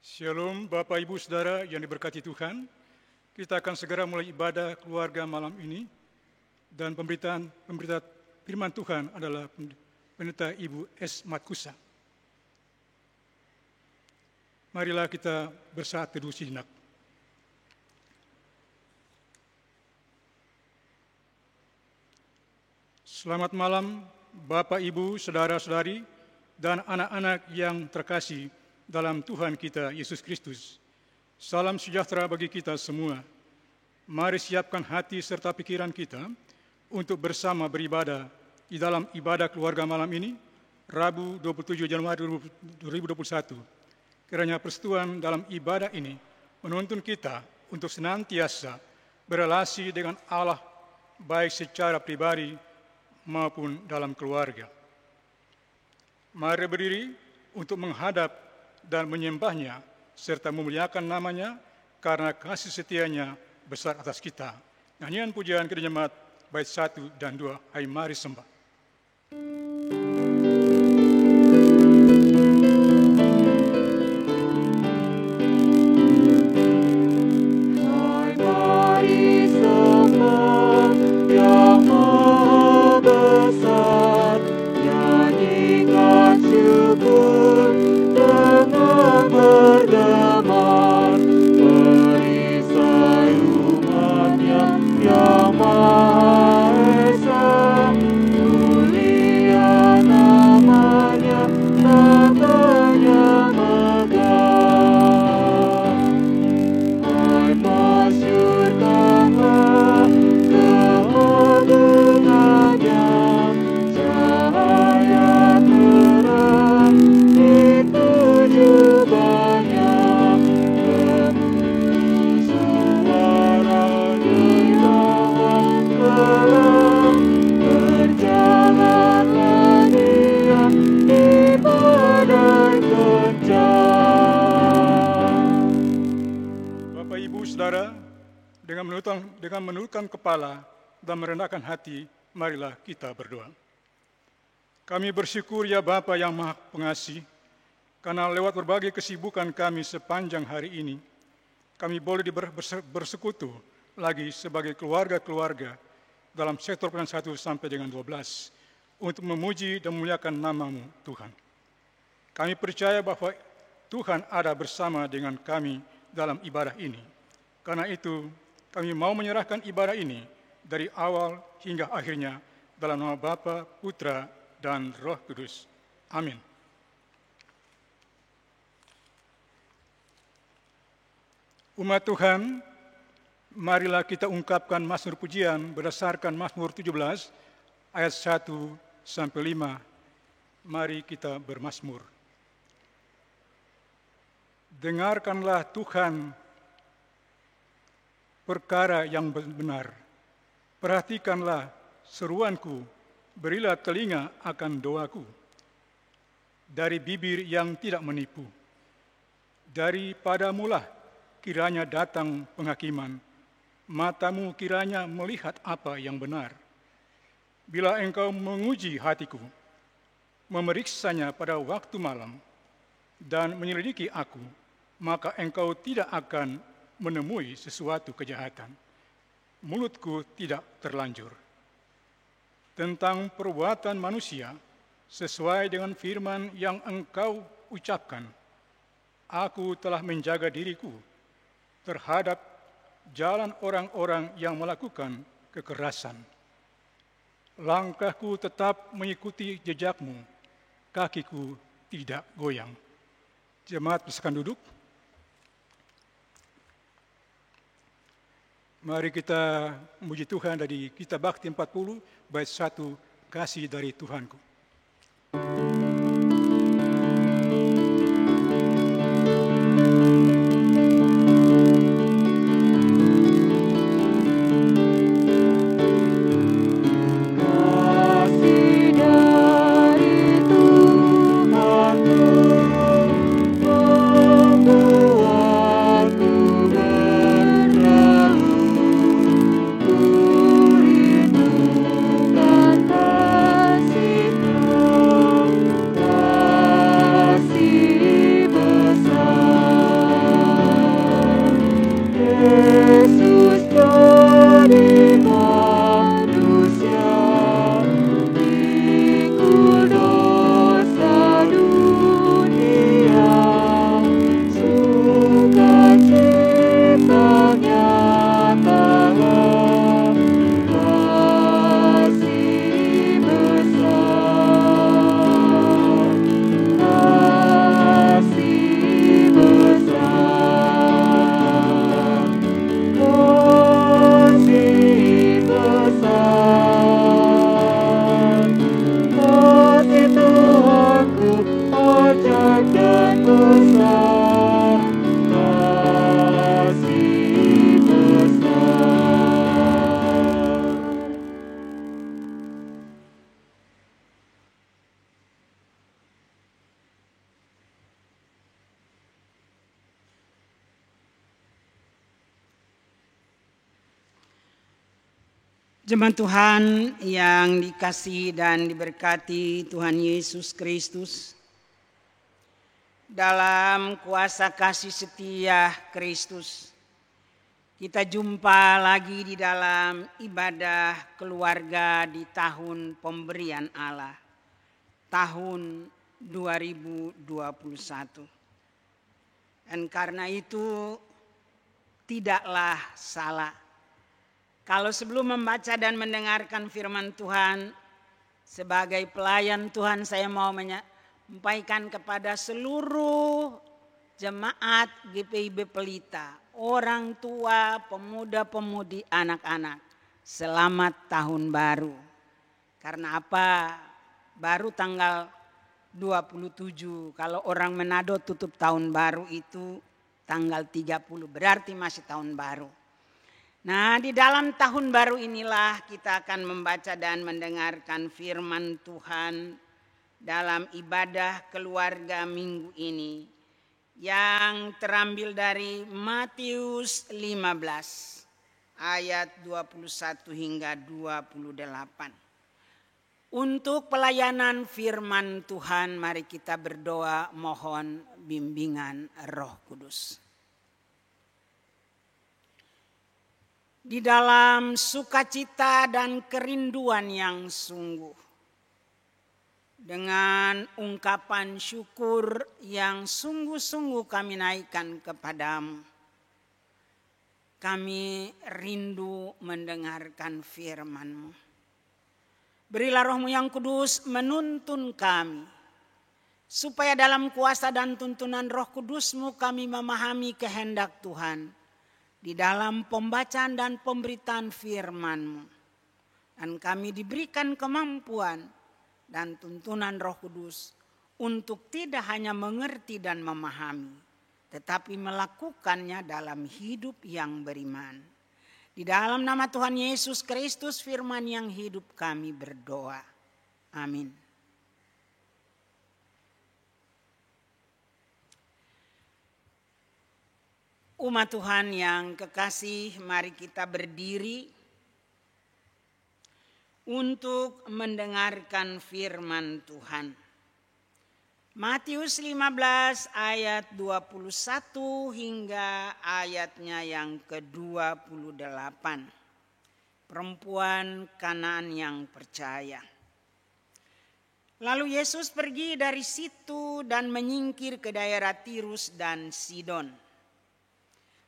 Shalom Bapak Ibu Saudara yang diberkati Tuhan. Kita akan segera mulai ibadah keluarga malam ini. Dan pemberita firman Tuhan adalah Pendeta Ibu S. Matkusa. Marilah kita bersaat teduh sejenak. Selamat malam Bapak, Ibu, Saudara-saudari, dan anak-anak yang terkasih dalam Tuhan kita Yesus Kristus. Salam sejahtera bagi kita semua. Mari siapkan hati serta pikiran kita untuk bersama beribadah di dalam ibadah keluarga malam ini, Rabu 27 Januari 2021. Kiranya persekutuan dalam ibadah ini menuntun kita untuk senantiasa berelasi dengan Allah, baik secara pribadi maupun dalam keluarga. Mari berdiri untuk menghadap dan menyembahnya serta memuliakan namanya karena kasih setianya besar atas kita. Nyanyian pujian Kidung Jemaat bait 1 dan 2, hai mari sembah. Dengan menundukkan kepala dan merendahkan hati, marilah kita berdoa. Kami bersyukur ya Bapa yang Maha Pengasih, karena lewat berbagai kesibukan kami sepanjang hari ini, kami boleh bersekutu lagi sebagai keluarga-keluarga dalam sektor pelayanan 1 sampai dengan 12 untuk memuji dan memuliakan nama-Mu Tuhan. Kami percaya bahwa Tuhan ada bersama dengan kami dalam ibadah ini. Karena itu, kami mau menyerahkan ibadah ini dari awal hingga akhirnya dalam nama Bapa, Putra, dan Roh Kudus. Amin. Umat Tuhan, marilah kita ungkapkan mazmur pujian berdasarkan Mazmur 17 ayat 1 sampai 5. Mari kita bermazmur. Dengarkanlah Tuhan perkara yang benar. Perhatikanlah seruanku, berilah telinga akan doaku. Dari bibir yang tidak menipu. Daripadamulah kiranya datang penghakiman. Matamu kiranya melihat apa yang benar. Bila engkau menguji hatiku, memeriksanya pada waktu malam, dan menyelidiki aku, maka engkau tidak akan menemui sesuatu kejahatan. Mulutku tidak terlanjur. Tentang perbuatan manusia, sesuai dengan firman yang engkau ucapkan, aku telah menjaga diriku terhadap jalan orang-orang yang melakukan kekerasan. Langkahku tetap mengikuti jejakmu, kakiku tidak goyang. Jemaat silakan duduk. Mari kita memuji Tuhan dari Kitab Bakti 40, bait 1, kasih dari Tuhanku. Kasih Jemaat Tuhan yang dikasihi dan diberkati Tuhan Yesus Kristus, dalam kuasa kasih setia Kristus, kita jumpa lagi di dalam ibadah keluarga di tahun pemberian Allah, tahun 2021. Dan karena itu tidaklah salah kalau sebelum membaca dan mendengarkan firman Tuhan, sebagai pelayan Tuhan saya mau menyampaikan kepada seluruh jemaat GPIB Pelita, orang tua, pemuda-pemudi, anak-anak, selamat tahun baru. Karena apa? Baru tanggal 27, kalau orang Manado tutup tahun baru itu tanggal 30, berarti masih tahun baru. Nah, di dalam tahun baru inilah kita akan membaca dan mendengarkan firman Tuhan dalam ibadah keluarga minggu ini yang terambil dari Matius 15 ayat 21 hingga 28. Untuk pelayanan firman Tuhan, mari kita berdoa mohon bimbingan Roh Kudus. Di dalam sukacita dan kerinduan yang sungguh, dengan ungkapan syukur yang sungguh-sungguh kami naikkan kepadamu, kami rindu mendengarkan firman-Mu. Berilah Roh-Mu yang kudus menuntun kami, supaya dalam kuasa dan tuntunan Roh Kudus-Mu kami memahami kehendak Tuhan di dalam pembacaan dan pemberitaan firman-Mu. Dan kami diberikan kemampuan dan tuntunan Roh Kudus untuk tidak hanya mengerti dan memahami, tetapi melakukannya dalam hidup yang beriman. Di dalam nama Tuhan Yesus Kristus firman yang hidup kami berdoa. Amin. Umat Tuhan yang kekasih, mari kita berdiri untuk mendengarkan firman Tuhan. Matius 15 ayat 21 hingga ayatnya yang ke-28. Perempuan Kanaan yang percaya. Lalu Yesus pergi dari situ dan menyingkir ke daerah Tirus dan Sidon.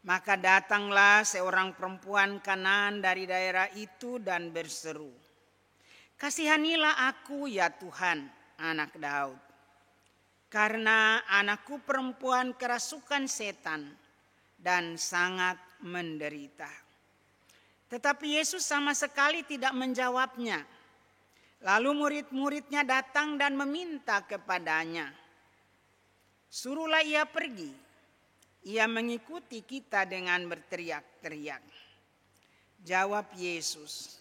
Maka datanglah seorang perempuan Kanaan dari daerah itu dan berseru, "Kasihanilah aku ya Tuhan, anak Daud. Karena anakku perempuan kerasukan setan dan sangat menderita." Tetapi Yesus sama sekali tidak menjawabnya. Lalu murid-muridnya datang dan meminta kepadanya, "Suruhlah ia pergi." Ia mengikuti kita dengan berteriak-teriak. Jawab Yesus,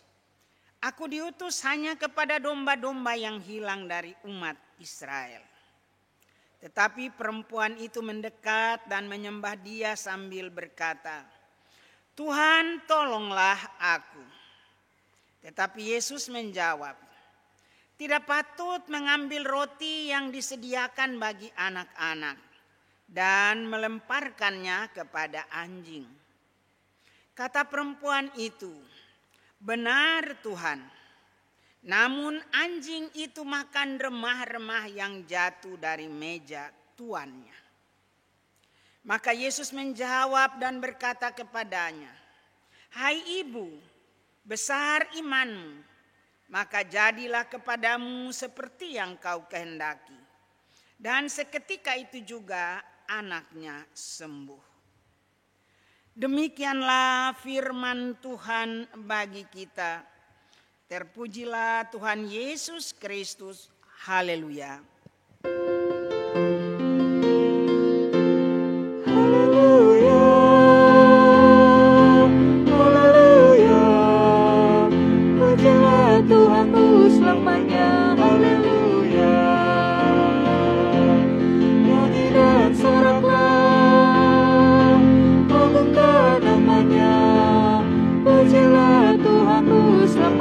"Aku diutus hanya kepada domba-domba yang hilang dari umat Israel." Tetapi perempuan itu mendekat dan menyembah Dia sambil berkata, "Tuhan, tolonglah aku." Tetapi Yesus menjawab, "Tidak patut mengambil roti yang disediakan bagi anak-anak dan melemparkannya kepada anjing." Kata perempuan itu, "Benar Tuhan, namun anjing itu makan remah-remah yang jatuh dari meja tuannya." Maka Yesus menjawab dan berkata kepadanya, "Hai ibu, besar imanmu, maka jadilah kepadamu seperti yang kau kehendaki." Dan seketika itu juga anaknya sembuh. Demikianlah firman Tuhan bagi kita. Terpujilah Tuhan Yesus Kristus. Haleluya. Haleluya. Haleluya. Pujilah Tuhanku selamanya. Haleluya. Nyanyi dan soraklah, agungkan namanya. Pujilah Tuhanku selamanya.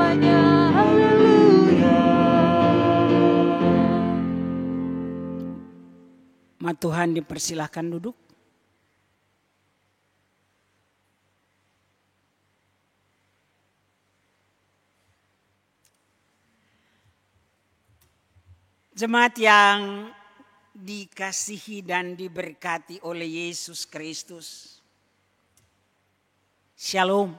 Tuhan dipersilahkan duduk. Jemaat yang dikasihi dan diberkati oleh Yesus Kristus. Shalom.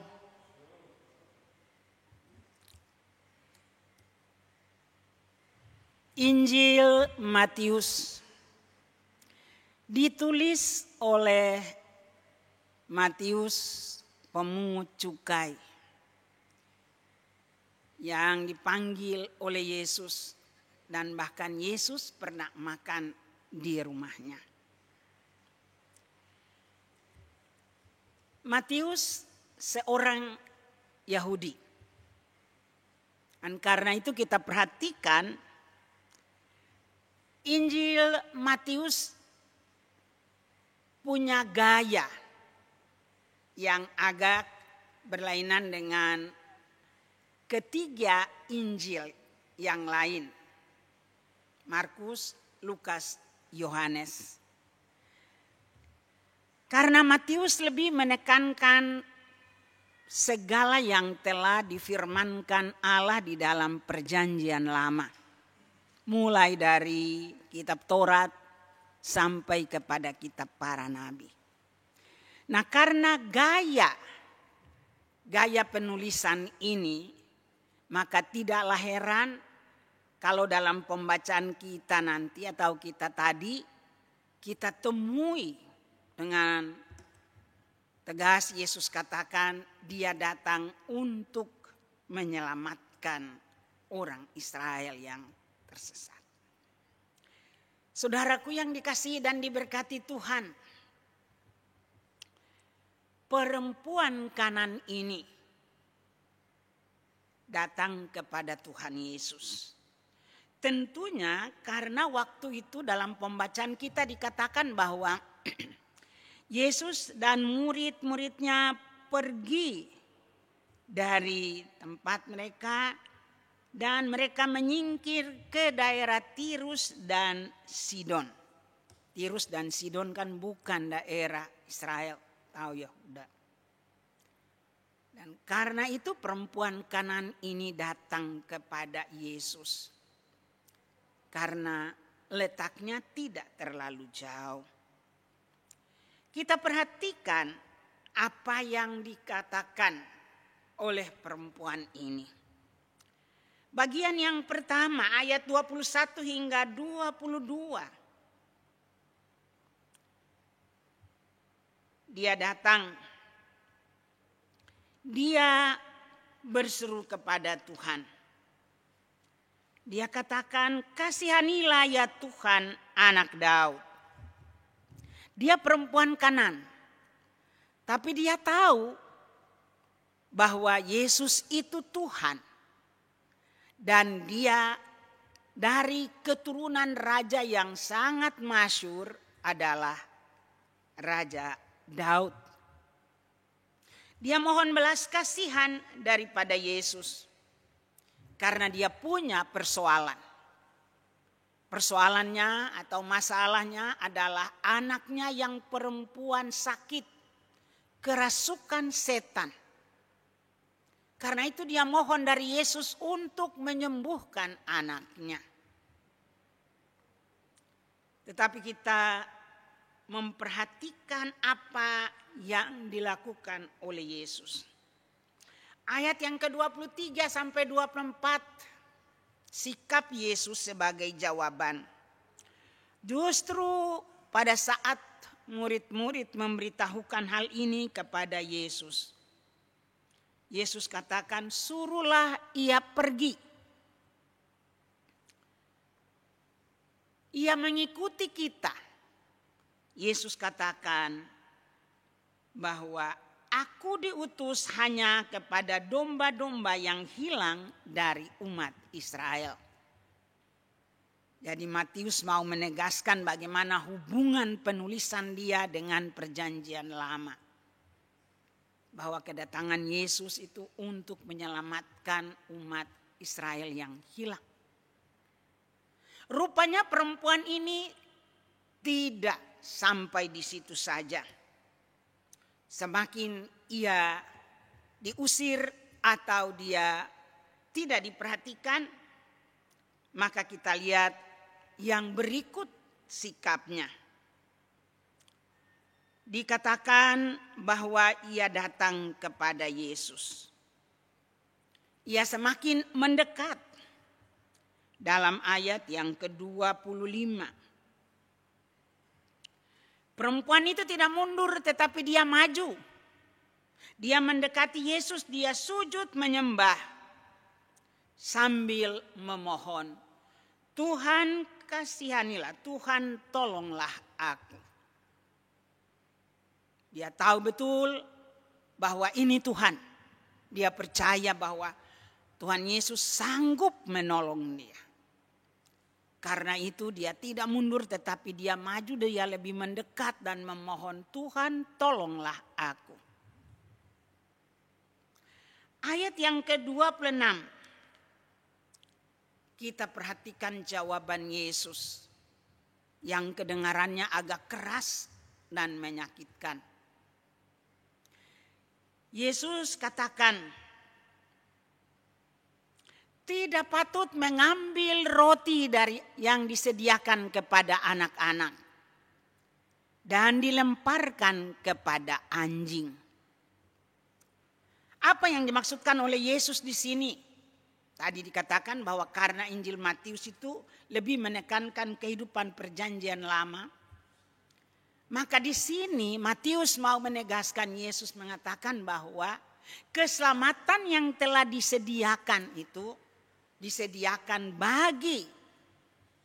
Injil Matius ditulis oleh Matius pemungut cukai yang dipanggil oleh Yesus. Dan bahkan Yesus pernah makan di rumahnya. Matius seorang Yahudi. Dan karena itu kita perhatikan Injil Matius punya gaya yang agak berlainan dengan ketiga Injil yang lain. Markus, Lukas, Yohanes. Karena Matius lebih menekankan segala yang telah difirmankan Allah di dalam Perjanjian Lama. Mulai dari kitab Taurat sampai kepada kitab para nabi. Nah, karena gaya penulisan ini, maka tidaklah heran kalau dalam pembacaan kita nanti atau kita tadi, kita temui dengan tegas Yesus katakan dia datang untuk menyelamatkan orang Israel yang tersesat. Saudaraku yang dikasihi dan diberkati Tuhan, perempuan Kanan ini datang kepada Tuhan Yesus. Tentunya karena waktu itu dalam pembacaan kita dikatakan bahwa Yesus dan murid-muridnya pergi dari tempat mereka dan mereka menyingkir ke daerah Tirus dan Sidon. Tirus dan Sidon kan bukan daerah Israel, tahu ya udah. Dan karena itu perempuan Kanan ini datang kepada Yesus. Karena letaknya tidak terlalu jauh. Kita perhatikan apa yang dikatakan oleh perempuan ini. Bagian yang pertama ayat 21 hingga 22. Dia datang. Dia berseru kepada Tuhan. Dia katakan, kasihanilah ya Tuhan anak Daud. Dia perempuan Kanan. Tapi dia tahu bahwa Yesus itu Tuhan. Dan dia dari keturunan raja yang sangat masyhur adalah Raja Daud. Dia mohon belas kasihan daripada Yesus. Karena dia punya persoalan. Persoalannya atau masalahnya adalah anaknya yang perempuan sakit. Kerasukan setan. Karena itu dia mohon dari Yesus untuk menyembuhkan anaknya. Tetapi kita memperhatikan apa yang dilakukan oleh Yesus. Ayat yang ke-23 sampai 24, sikap Yesus sebagai jawaban. Justru pada saat murid-murid memberitahukan hal ini kepada Yesus. Yesus katakan, suruhlah ia pergi. Ia mengikuti kita. Yesus katakan bahwa aku diutus hanya kepada domba-domba yang hilang dari umat Israel. Jadi Matius mau menegaskan bagaimana hubungan penulisan dia dengan Perjanjian Lama. Bahwa kedatangan Yesus itu untuk menyelamatkan umat Israel yang hilang. Rupanya perempuan ini tidak sampai di situ saja. Semakin ia diusir atau dia tidak diperhatikan, maka kita lihat yang berikut sikapnya. Dikatakan bahwa ia datang kepada Yesus. Ia semakin mendekat. Dalam ayat yang ke-25. Perempuan itu tidak mundur tetapi dia maju. Dia mendekati Yesus, dia sujud menyembah sambil memohon, Tuhan kasihanilah, Tuhan tolonglah aku. Dia tahu betul bahwa ini Tuhan. Dia percaya bahwa Tuhan Yesus sanggup menolong dia. Karena itu dia tidak mundur tetapi dia maju, dia lebih mendekat dan memohon, Tuhan tolonglah aku. Ayat yang ke-26. Kita perhatikan jawaban Yesus yang kedengarannya agak keras dan menyakitkan. Yesus katakan, tidak patut mengambil roti dari yang disediakan kepada anak-anak dan dilemparkan kepada anjing. Apa yang dimaksudkan oleh Yesus di sini? Tadi dikatakan bahwa karena Injil Matius itu lebih menekankan kehidupan perjanjian lama. Maka di sini Matius mau menegaskan, Yesus mengatakan bahwa keselamatan yang telah disediakan itu disediakan bagi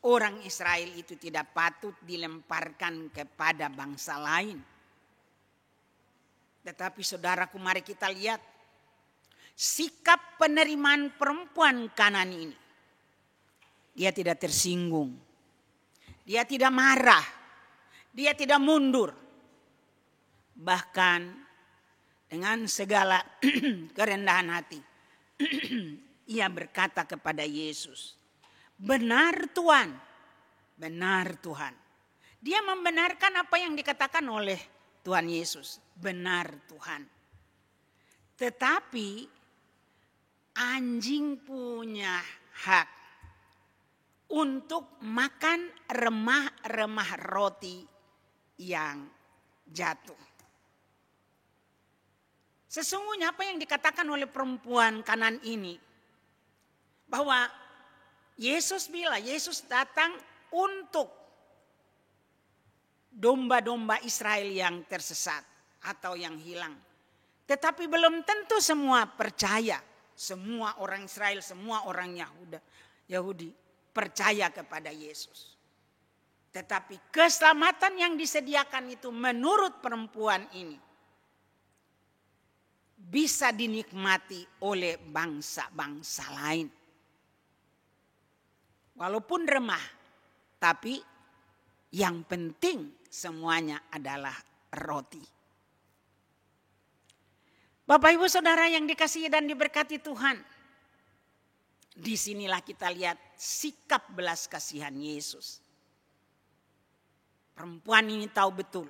orang Israel, itu tidak patut dilemparkan kepada bangsa lain. Tetapi saudaraku, mari kita lihat sikap penerimaan perempuan Kanan ini. Dia tidak tersinggung. Dia tidak marah. Dia tidak mundur. Bahkan dengan segala kerendahan hati. Ia berkata kepada Yesus, benar Tuhan, benar Tuhan. Dia membenarkan apa yang dikatakan oleh Tuhan Yesus, benar Tuhan. Tetapi anjing punya hak untuk makan remah-remah roti yang jatuh. Sesungguhnya apa yang dikatakan oleh perempuan Kanan ini, bahwa Yesus bilang, Yesus datang untuk domba-domba Israel yang tersesat atau yang hilang. Tetapi belum tentu semua percaya, semua orang Israel, semua orang Yahudi percaya kepada Yesus. Tetapi keselamatan yang disediakan itu menurut perempuan ini bisa dinikmati oleh bangsa-bangsa lain. Walaupun remah, tapi yang penting semuanya adalah roti. Bapak Ibu Saudara yang dikasihi dan diberkati Tuhan. Disinilah kita lihat sikap belas kasihan Yesus. Perempuan ini tahu betul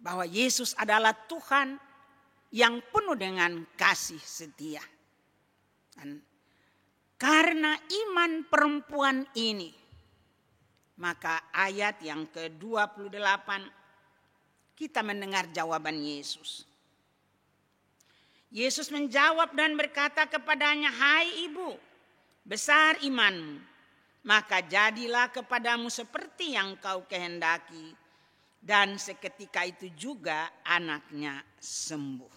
bahwa Yesus adalah Tuhan yang penuh dengan kasih setia. Dan karena iman perempuan ini, maka ayat yang ke-28 kita mendengar jawaban Yesus. Yesus menjawab dan berkata kepadanya, hai ibu, besar imanmu, maka jadilah kepadamu seperti yang kau kehendaki. Dan seketika itu juga anaknya sembuh.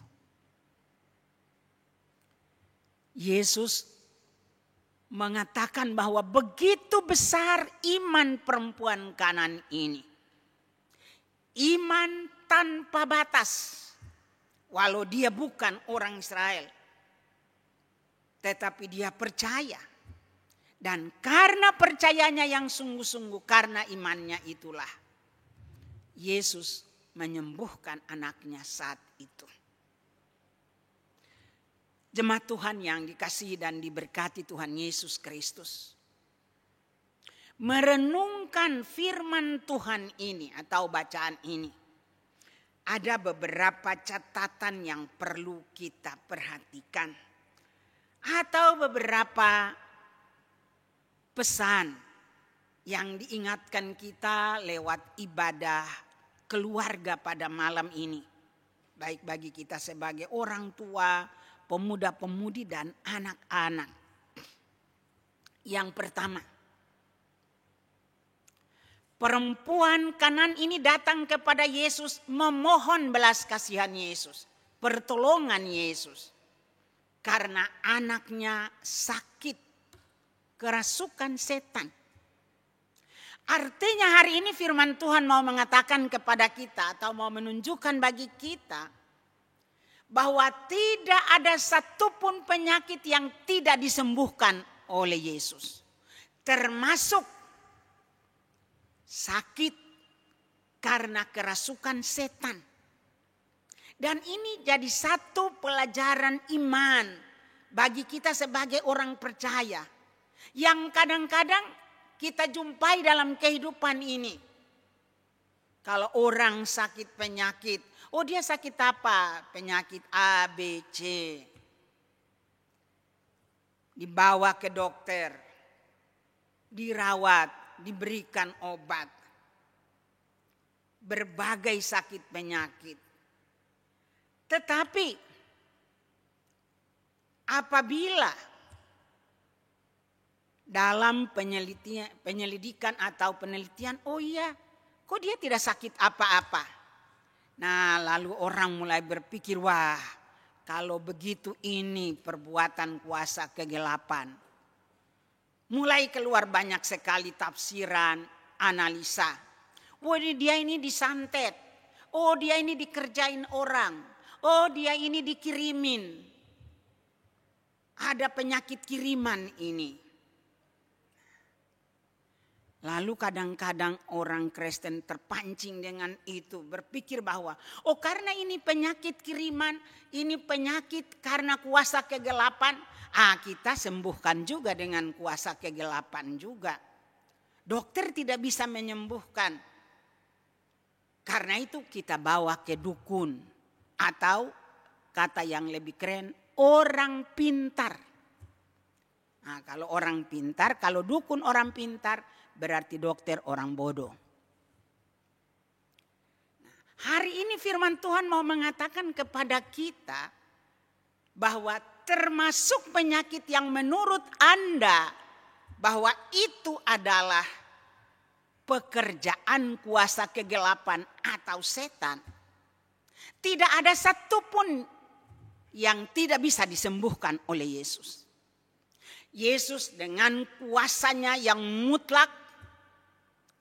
Yesus mengatakan bahwa begitu besar iman perempuan Kanan ini. Iman tanpa batas. Walau dia bukan orang Israel. Tetapi dia percaya. Dan karena percayanya yang sungguh-sungguh, karena imannya itulah Yesus menyembuhkan anaknya saat itu. Jemaat Tuhan yang dikasihi dan diberkati Tuhan Yesus Kristus. merenungkan firman Tuhan ini atau bacaan ini, ada beberapa catatan yang perlu kita perhatikan atau beberapa pesan yang diingatkan kita lewat ibadah keluarga pada malam ini. Baik bagi kita sebagai orang tua, pemuda-pemudi dan anak-anak. Yang pertama, perempuan Kanan ini datang kepada Yesus memohon belas kasihan Yesus, pertolongan Yesus. Karena anaknya sakit, kerasukan setan. Artinya hari ini firman Tuhan mau mengatakan kepada kita atau mau menunjukkan bagi kita bahwa tidak ada satupun penyakit yang tidak disembuhkan oleh Yesus. Termasuk sakit karena kerasukan setan. Dan ini jadi satu pelajaran iman bagi kita sebagai orang percaya. Yang kadang-kadang kita jumpai dalam kehidupan ini. Kalau orang sakit penyakit, oh dia sakit apa? Penyakit A, B, C. Dibawa ke dokter, dirawat, diberikan obat. Berbagai sakit penyakit. Tetapi apabila dalam penyelidikan atau penelitian, oh iya, kok dia tidak sakit apa-apa. Nah, lalu orang mulai berpikir, wah, kalau begitu ini perbuatan kuasa kegelapan. Mulai keluar banyak sekali tafsiran, analisa. Oh, dia ini disantet. Oh, dia ini dikerjain orang. Oh, dia ini dikirimin. Ada penyakit kiriman ini. Lalu kadang-kadang orang Kristen terpancing dengan itu. Berpikir bahwa, oh karena ini penyakit kiriman, ini penyakit karena kuasa kegelapan. Kita sembuhkan juga dengan kuasa kegelapan juga. Dokter tidak bisa menyembuhkan. Karena itu kita bawa ke dukun. Atau kata yang lebih keren, orang pintar. Nah, kalau orang pintar, kalau dukun orang pintar, berarti dokter orang bodoh. Nah, hari ini firman Tuhan mau mengatakan kepada kita bahwa termasuk penyakit yang menurut Anda bahwa itu adalah pekerjaan kuasa kegelapan atau setan. Tidak ada satupun yang tidak bisa disembuhkan oleh Yesus. Yesus dengan kuasanya yang mutlak,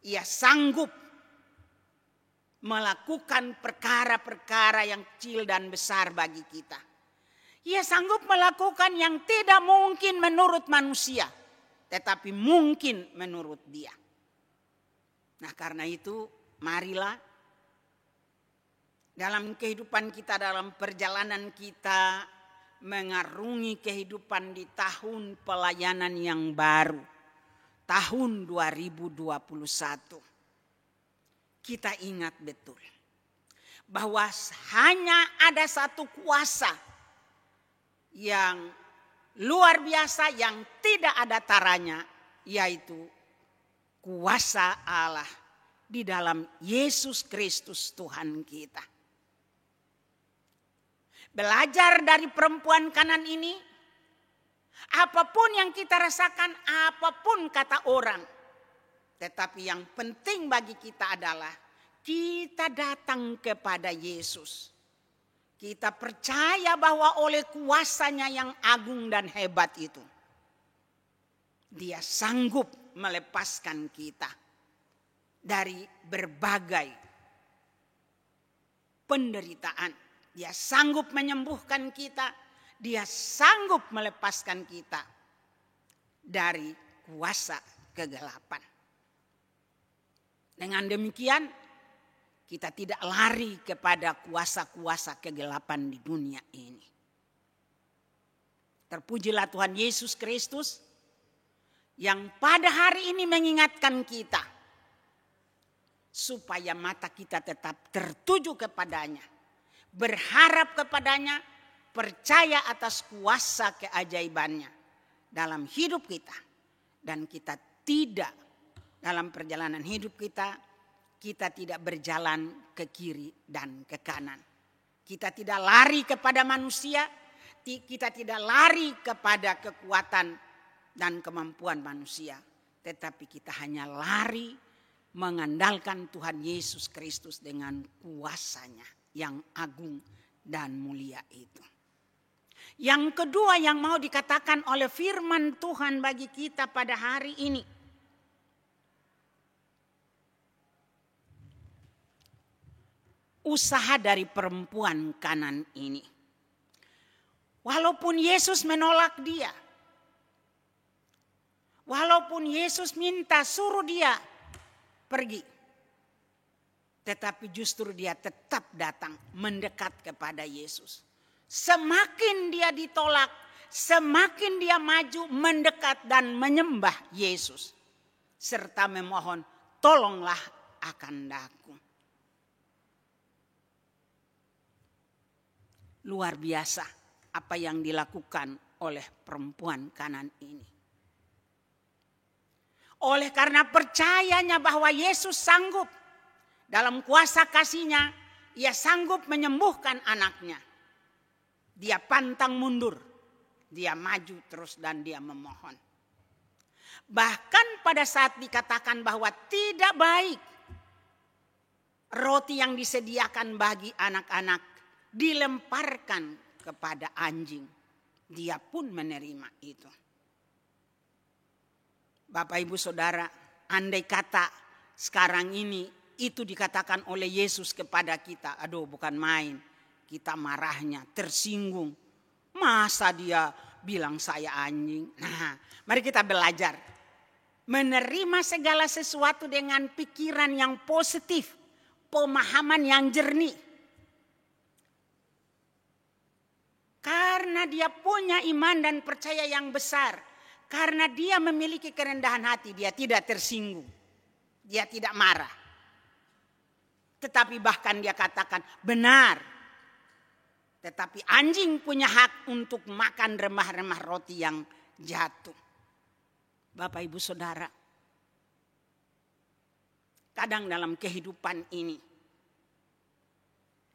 ia sanggup melakukan perkara-perkara yang kecil dan besar bagi kita. Ia sanggup melakukan yang tidak mungkin menurut manusia, tetapi mungkin menurut Dia. Nah, karena itu marilah dalam kehidupan kita, dalam perjalanan kita mengarungi kehidupan di tahun pelayanan yang baru, tahun 2021. Kita ingat betul bahwa hanya ada satu kuasa yang luar biasa yang tidak ada taranya, yaitu kuasa Allah di dalam Yesus Kristus Tuhan kita. Belajar dari perempuan Kanan ini, apapun yang kita rasakan, apapun kata orang, tetapi yang penting bagi kita adalah kita datang kepada Yesus. Kita percaya bahwa oleh kuasanya yang agung dan hebat itu, Dia sanggup melepaskan kita dari berbagai penderitaan. Dia sanggup menyembuhkan kita. Dia sanggup melepaskan kita dari kuasa kegelapan. Dengan demikian, kita tidak lari kepada kuasa-kuasa kegelapan di dunia ini. Terpujilah Tuhan Yesus Kristus yang pada hari ini mengingatkan kita supaya mata kita tetap tertuju kepadanya, berharap kepadanya, percaya atas kuasa keajaibannya dalam hidup kita. Dan kita tidak, dalam perjalanan hidup kita tidak berjalan ke kiri dan ke kanan. Kita tidak lari kepada manusia, kita tidak lari kepada kekuatan dan kemampuan manusia. Tetapi kita hanya lari mengandalkan Tuhan Yesus Kristus dengan kuasanya yang agung dan mulia itu. Yang kedua yang mau dikatakan oleh firman Tuhan bagi kita pada hari ini. Usaha dari perempuan kanan ini. Walaupun Yesus menolak dia. Walaupun Yesus minta suruh dia pergi. Tetapi justru dia tetap datang mendekat kepada Yesus. Semakin dia ditolak, semakin dia maju mendekat dan menyembah Yesus. Serta memohon, tolonglah akan daku. Luar biasa apa yang dilakukan oleh perempuan kanan ini. Oleh karena percayanya bahwa Yesus sanggup dalam kuasa kasih-Nya, ia sanggup menyembuhkan anaknya. Dia pantang mundur, dia maju terus dan dia memohon. Bahkan pada saat dikatakan bahwa tidak baik roti yang disediakan bagi anak-anak dilemparkan kepada anjing, dia pun menerima itu. Bapak Ibu Saudara, andai kata sekarang ini itu dikatakan oleh Yesus kepada kita, aduh bukan main, kita marahnya, tersinggung. Masa dia bilang saya anjing? Nah, mari kita belajar menerima segala sesuatu dengan pikiran yang positif, pemahaman yang jernih. Karena dia punya iman dan percaya yang besar. Karena dia memiliki kerendahan hati, dia tidak tersinggung. Dia tidak marah. Tetapi bahkan dia katakan benar. Tetapi anjing punya hak untuk makan remah-remah roti yang jatuh. Bapak Ibu Saudara. Kadang dalam kehidupan ini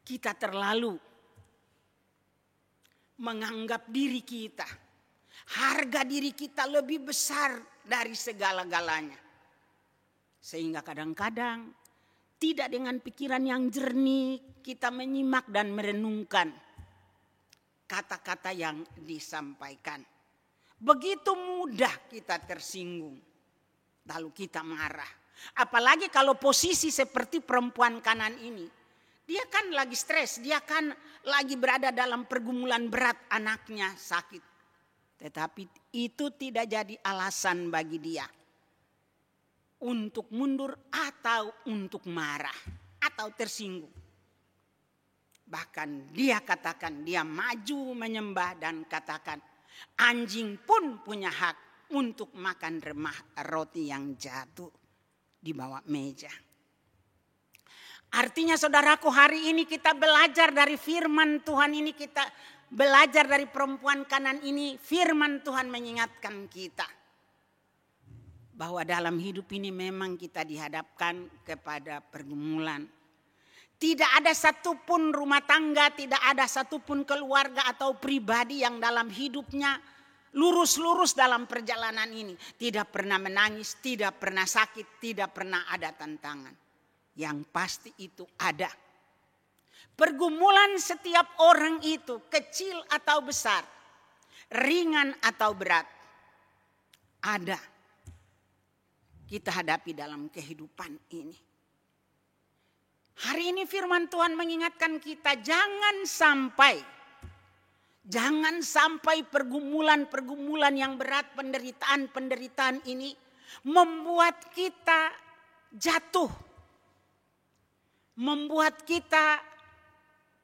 kita terlalu menganggap diri kita, harga diri kita lebih besar dari segala-galanya. Sehingga kadang-kadang tidak dengan pikiran yang jernih kita menyimak dan merenungkan kata-kata yang disampaikan. Begitu mudah kita tersinggung, lalu kita marah. Apalagi kalau posisi seperti perempuan kanan ini. Dia kan lagi stres, dia kan lagi berada dalam pergumulan berat, anaknya sakit. Tetapi itu tidak jadi alasan bagi dia untuk mundur atau untuk marah atau tersinggung. Bahkan dia katakan, dia maju menyembah dan katakan, anjing pun punya hak untuk makan remah roti yang jatuh di bawah meja. Artinya saudaraku, hari ini kita belajar dari firman Tuhan ini, kita belajar dari perempuan kanan ini. Firman Tuhan mengingatkan kita bahwa dalam hidup ini memang kita dihadapkan kepada pergumulan. Tidak ada satupun rumah tangga, tidak ada satupun keluarga atau pribadi yang dalam hidupnya lurus-lurus dalam perjalanan ini. Tidak pernah menangis, tidak pernah sakit, tidak pernah ada tantangan. Yang pasti itu ada. Pergumulan setiap orang itu kecil atau besar, ringan atau berat, ada. Kita hadapi dalam kehidupan ini. Hari ini firman Tuhan mengingatkan kita jangan sampai pergumulan-pergumulan yang berat, penderitaan-penderitaan ini membuat kita jatuh. Membuat kita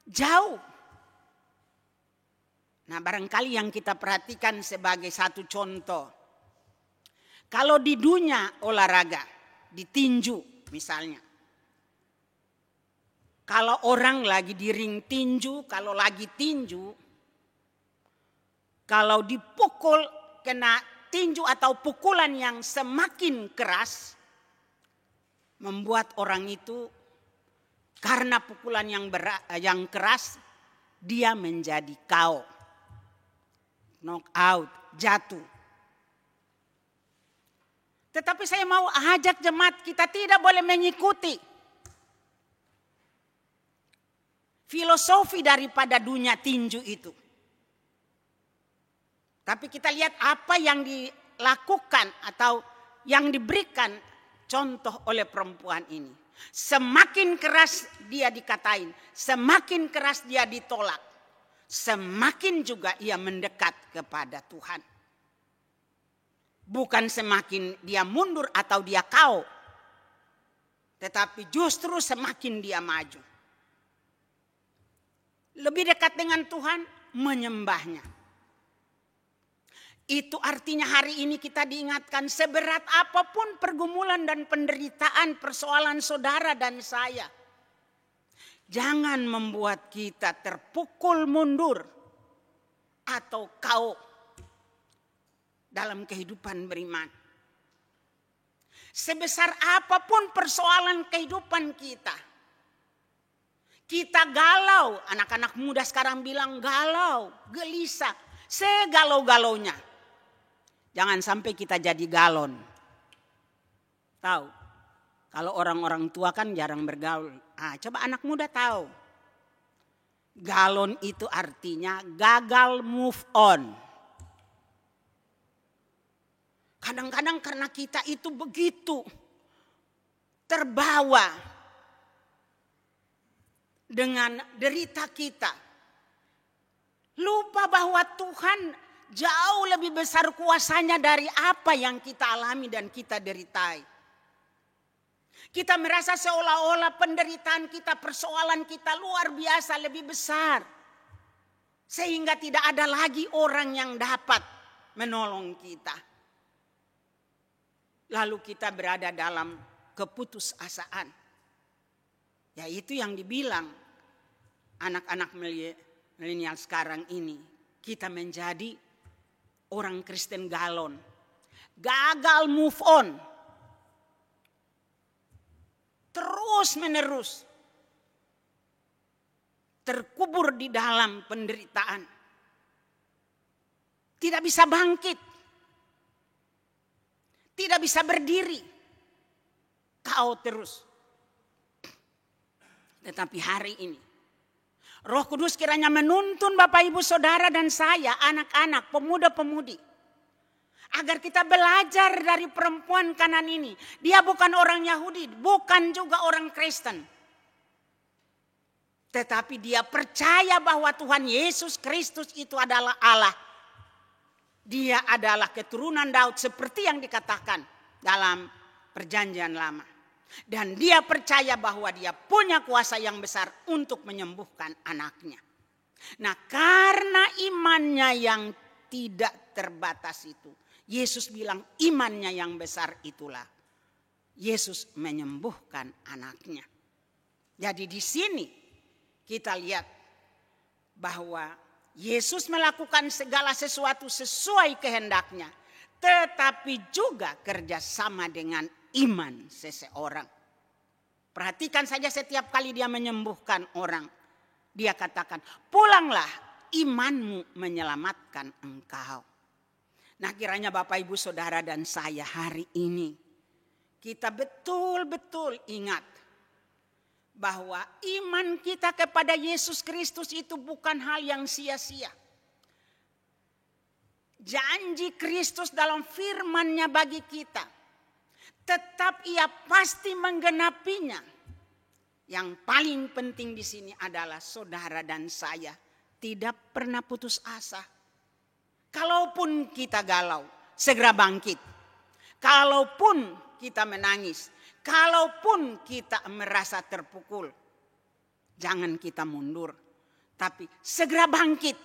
jauh. Nah, barangkali yang kita perhatikan sebagai satu contoh. Kalau di dunia olahraga, di tinju misalnya. Kalau orang lagi di ring tinju, kalau lagi tinju, kalau dipukul kena tinju atau pukulan yang semakin keras, membuat orang itu karena pukulan yang keras, dia menjadi KO. Knock out, jatuh. Tetapi saya mau ajak jemaat kita tidak boleh mengikuti filosofi daripada dunia tinju itu. Tapi kita lihat apa yang dilakukan atau yang diberikan contoh oleh perempuan ini. Semakin keras dia dikatain, semakin keras dia ditolak, semakin juga ia mendekat kepada Tuhan. Bukan semakin dia mundur atau dia KO, tetapi justru semakin dia maju. Lebih dekat dengan Tuhan, menyembahnya. Itu artinya hari ini kita diingatkan seberat apapun pergumulan dan penderitaan persoalan saudara dan saya. Jangan membuat kita terpukul mundur atau KO dalam kehidupan beriman. Sebesar apapun persoalan kehidupan kita. Kita galau, anak-anak muda sekarang bilang galau, gelisah, segalau-galaunya. Jangan sampai kita jadi galon. Tahu, kalau orang-orang tua kan jarang bergaul. Coba anak muda tahu. Galon itu artinya gagal move on. Kadang-kadang karena kita itu begitu terbawa dengan derita kita. Lupa bahwa Tuhan jauh lebih besar kuasanya dari apa yang kita alami dan kita deritai. Kita merasa seolah-olah penderitaan kita, persoalan kita luar biasa lebih besar. Sehingga tidak ada lagi orang yang dapat menolong kita. Lalu kita berada dalam keputusasaan. Ya itu yang dibilang anak-anak milenial sekarang ini. Kita menjadi orang Kristen galon. Gagal move on. Terus menerus. Terkubur di dalam penderitaan. Tidak bisa bangkit. Tidak bisa berdiri. KO terus. Tetapi hari ini. Roh Kudus kiranya menuntun Bapak Ibu Saudara dan saya. Anak-anak, pemuda-pemudi. Agar kita belajar dari perempuan Kanan ini. Dia bukan orang Yahudi. Bukan juga orang Kristen. Tetapi dia percaya bahwa Tuhan Yesus Kristus itu adalah Allah. Dia adalah keturunan Daud seperti yang dikatakan dalam Perjanjian Lama. Dan dia percaya bahwa dia punya kuasa yang besar untuk menyembuhkan anaknya. Nah, karena imannya yang tidak terbatas itu, Yesus bilang imannya yang besar itulah Yesus menyembuhkan anaknya. Jadi di sini kita lihat bahwa Yesus melakukan segala sesuatu sesuai kehendaknya. Tetapi juga kerjasama dengan iman seseorang. Perhatikan saja setiap kali dia menyembuhkan orang. Dia katakan, pulanglah, imanmu menyelamatkan engkau. Nah kiranya Bapak Ibu Saudara dan saya hari ini. Kita betul-betul ingat. Bahwa iman kita kepada Yesus Kristus itu bukan hal yang sia-sia. Janji Kristus dalam firman-Nya bagi kita. Tetap ia pasti menggenapinya. Yang paling penting di sini adalah saudara dan saya tidak pernah putus asa. Kalaupun kita galau, segera bangkit. Kalaupun kita menangis, kalaupun kita merasa terpukul, jangan kita mundur, tapi segera bangkit,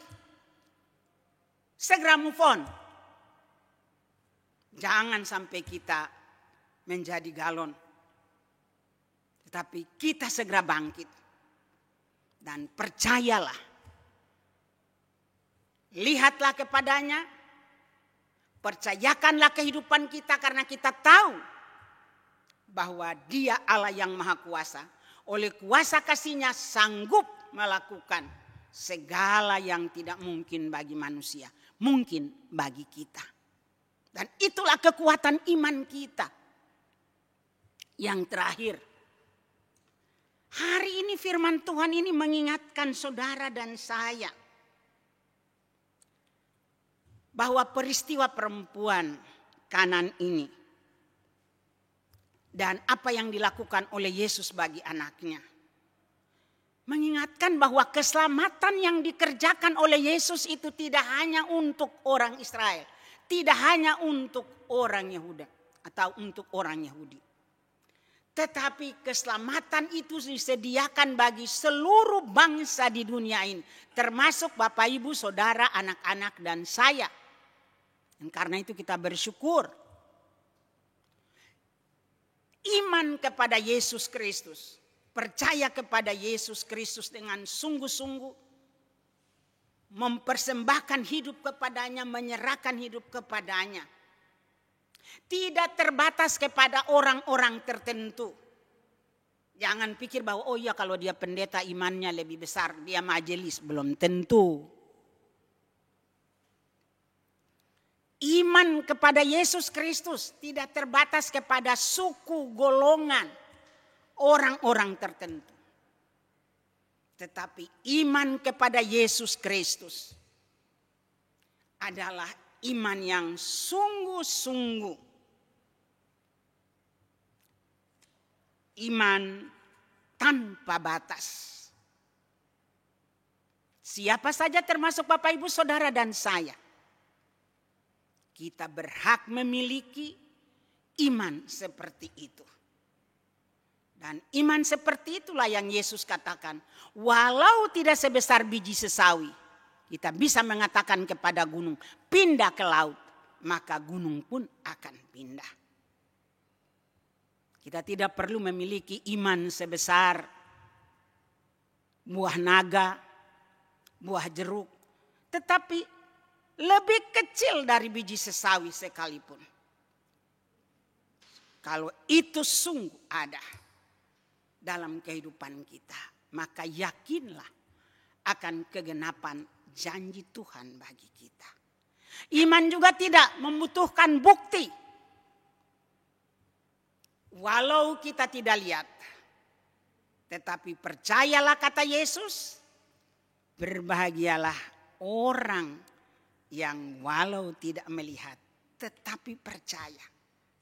segera move on. Jangan sampai kita menjadi galon. Tetapi kita segera bangkit. Dan percayalah. Lihatlah kepadanya. Percayakanlah kehidupan kita karena kita tahu bahwa Dia Allah yang Maha Kuasa. Oleh kuasa kasih-Nya sanggup melakukan segala yang tidak mungkin bagi manusia. Mungkin bagi kita. Dan itulah kekuatan iman kita. Yang terakhir. Hari ini firman Tuhan ini mengingatkan saudara dan saya. Bahwa peristiwa perempuan Kanan ini. Dan apa yang dilakukan oleh Yesus bagi anaknya. Mengingatkan bahwa keselamatan yang dikerjakan oleh Yesus itu tidak hanya untuk orang Israel. Tidak hanya untuk orang Yehuda atau untuk orang Yahudi. Tetapi keselamatan itu disediakan bagi seluruh bangsa di dunia ini. Termasuk Bapak, Ibu, Saudara, anak-anak dan saya. Dan karena itu kita bersyukur. Iman kepada Yesus Kristus. Percaya kepada Yesus Kristus dengan sungguh-sungguh. Mempersembahkan hidup kepadanya, menyerahkan hidup kepadanya. Tidak terbatas kepada orang-orang tertentu. Jangan pikir bahwa oh iya kalau dia pendeta imannya lebih besar, dia majelis. Belum tentu. Iman kepada Yesus Kristus tidak terbatas kepada suku, golongan, orang-orang tertentu. Tetapi iman kepada Yesus Kristus adalah iman yang sungguh-sungguh. Iman tanpa batas. Siapa saja termasuk Bapak, Ibu, Saudara dan saya. Kita berhak memiliki iman seperti itu. Dan iman seperti itulah yang Yesus katakan. Walau tidak sebesar biji sesawi. Kita bisa mengatakan kepada gunung. Pindah ke laut. Maka gunung pun akan pindah. Kita tidak perlu memiliki iman sebesar buah naga. Buah jeruk. Tetapi lebih kecil dari biji sesawi sekalipun. Kalau itu sungguh ada dalam kehidupan kita, maka yakinlah akan kegenapan janji Tuhan bagi kita. Iman juga tidak membutuhkan bukti. Walau kita tidak lihat, tetapi percayalah kata Yesus, berbahagialah orang yang walau tidak melihat, tetapi percaya.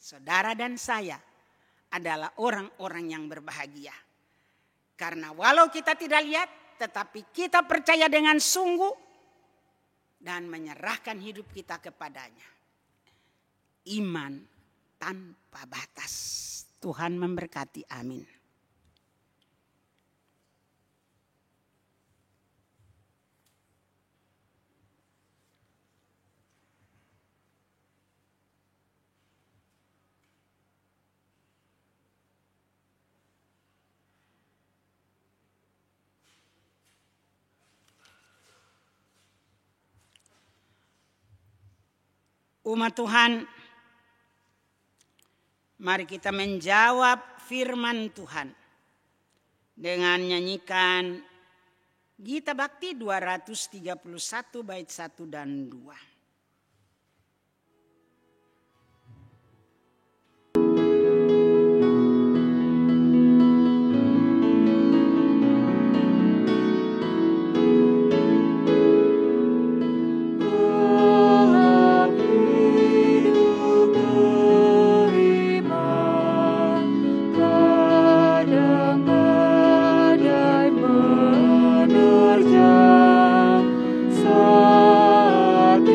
Saudara dan saya adalah orang-orang yang berbahagia. Karena walau kita tidak lihat, tetapi kita percaya dengan sungguh dan menyerahkan hidup kita kepadanya. Iman tanpa batas. Tuhan memberkati. Amin. Umat Tuhan, mari kita menjawab firman Tuhan dengan nyanyikan Gita Bakti 231 bait 1 dan 2. Saat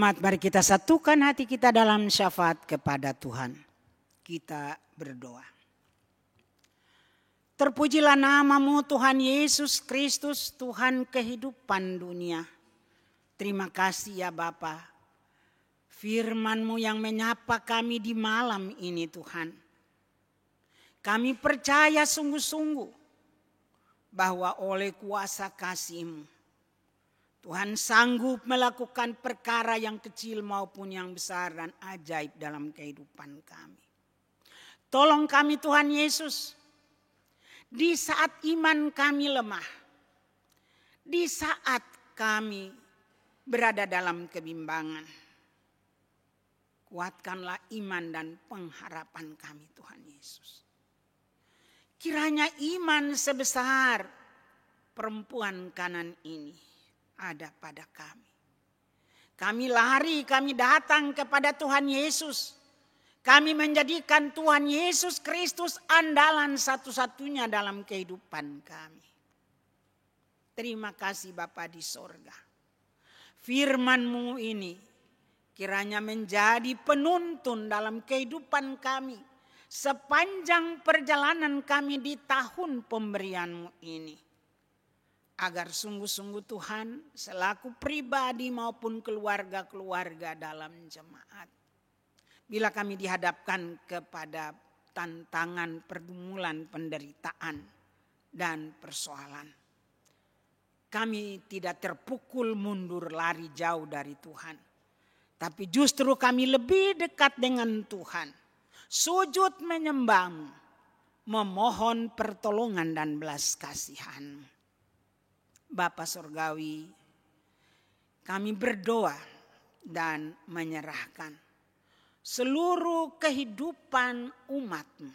Jemaat, mari kita satukan hati kita dalam syafaat kepada Tuhan. Kita berdoa. Terpujilah nama-Mu Tuhan Yesus Kristus, Tuhan kehidupan dunia. Terima kasih ya Bapa. Firman-Mu yang menyapa kami di malam ini Tuhan. Kami percaya sungguh-sungguh bahwa oleh kuasa kasih-Mu Tuhan sanggup melakukan perkara yang kecil maupun yang besar dan ajaib dalam kehidupan kami. Tolong kami Tuhan Yesus, di saat iman kami lemah, di saat kami berada dalam kebimbangan, kuatkanlah iman dan pengharapan kami Tuhan Yesus. Kiranya iman sebesar perempuan kanan ini ada pada kami. Kami lari, kami datang kepada Tuhan Yesus. Kami menjadikan Tuhan Yesus Kristus andalan satu-satunya dalam kehidupan kami. Terima kasih Bapa di sorga. Firman-Mu ini kiranya menjadi penuntun dalam kehidupan kami sepanjang perjalanan kami di tahun pemberian-Mu ini. Agar sungguh-sungguh Tuhan selaku pribadi maupun keluarga-keluarga dalam jemaat. Bila kami dihadapkan kepada tantangan pergumulan penderitaan dan persoalan. Kami tidak terpukul mundur lari jauh dari Tuhan. Tapi justru kami lebih dekat dengan Tuhan. Sujud menyembah-Mu. Memohon pertolongan dan belas kasihan-Mu. Bapa Surgawi, kami berdoa dan menyerahkan seluruh kehidupan umat-Mu.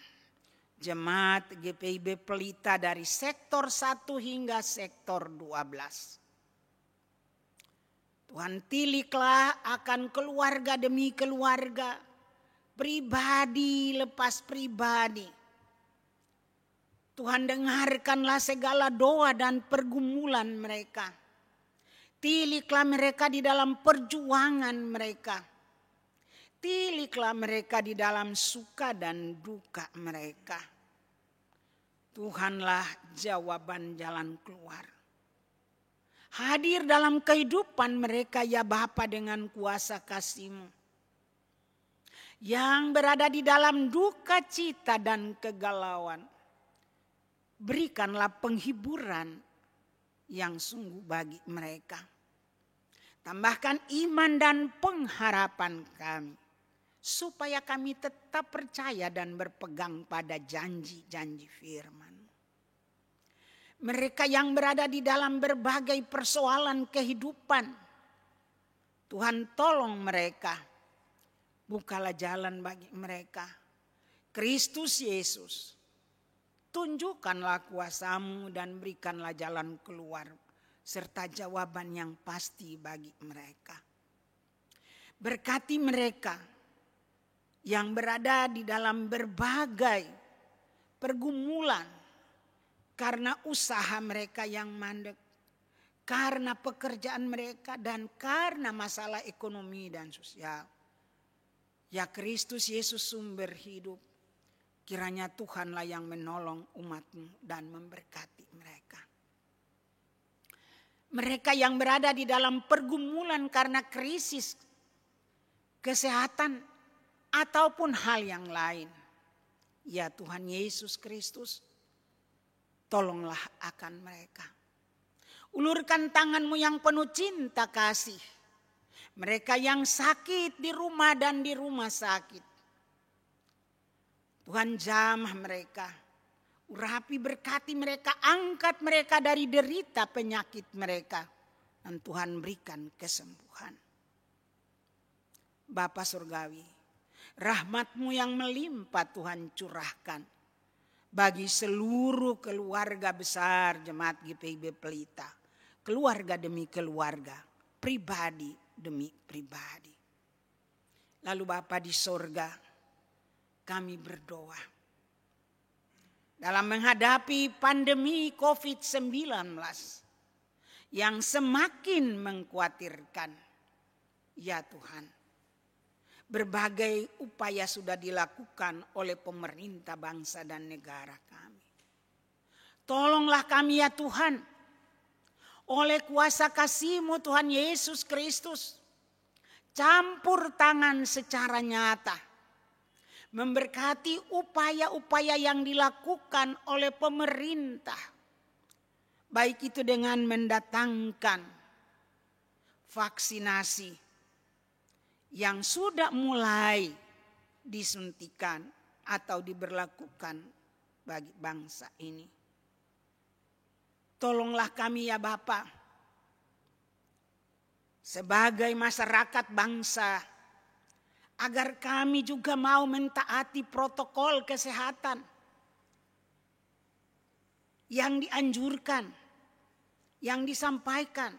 Jemaat GPIB Pelita dari sektor 1 hingga sektor 12. Tuhan tiliklah akan keluarga demi keluarga, pribadi lepas pribadi. Tuhan dengarkanlah segala doa dan pergumulan mereka. Tiliklah mereka di dalam perjuangan mereka. Tiliklah mereka di dalam suka dan duka mereka. Tuhanlah jawaban jalan keluar. Hadir dalam kehidupan mereka ya Bapa dengan kuasa kasih-Mu. Yang berada di dalam duka cita dan kegalauan. Berikanlah penghiburan yang sungguh bagi mereka. Tambahkan iman dan pengharapan kami. Supaya kami tetap percaya dan berpegang pada janji-janji firman. Mereka yang berada di dalam berbagai persoalan kehidupan. Tuhan tolong mereka. Bukalah jalan bagi mereka. Kristus Yesus. Tunjukkanlah kuasa-Mu dan berikanlah jalan keluar serta jawaban yang pasti bagi mereka. Berkati mereka yang berada di dalam berbagai pergumulan karena usaha mereka yang mandek, karena pekerjaan mereka dan karena masalah ekonomi dan sosial. Ya Kristus Yesus sumber hidup. Kiranya Tuhanlah yang menolong umat-Mu dan memberkati mereka. Mereka yang berada di dalam pergumulan karena krisis kesehatan ataupun hal yang lain. Ya Tuhan Yesus Kristus, tolonglah akan mereka. Ulurkan tangan-Mu yang penuh cinta kasih. Mereka yang sakit di rumah dan di rumah sakit. Tuhan jamah mereka, urapi berkati mereka, angkat mereka dari derita penyakit mereka. Dan Tuhan berikan kesembuhan. Bapa Surgawi, rahmat-Mu yang melimpah Tuhan curahkan. Bagi seluruh keluarga besar jemaat GPIB Pelita. Keluarga demi keluarga, pribadi demi pribadi. Lalu Bapa di sorga, kami berdoa dalam menghadapi pandemi COVID-19 yang semakin mengkhawatirkan. Ya Tuhan, berbagai upaya sudah dilakukan oleh pemerintah bangsa dan negara kami. Tolonglah kami ya Tuhan, oleh kuasa kasih-Mu Tuhan Yesus Kristus, campur tangan secara nyata, memberkati upaya-upaya yang dilakukan oleh pemerintah, baik itu dengan mendatangkan vaksinasi yang sudah mulai disuntikan atau diberlakukan bagi bangsa ini. Tolonglah kami ya Bapa, sebagai masyarakat bangsa, agar kami juga mau mentaati protokol kesehatan yang dianjurkan, yang disampaikan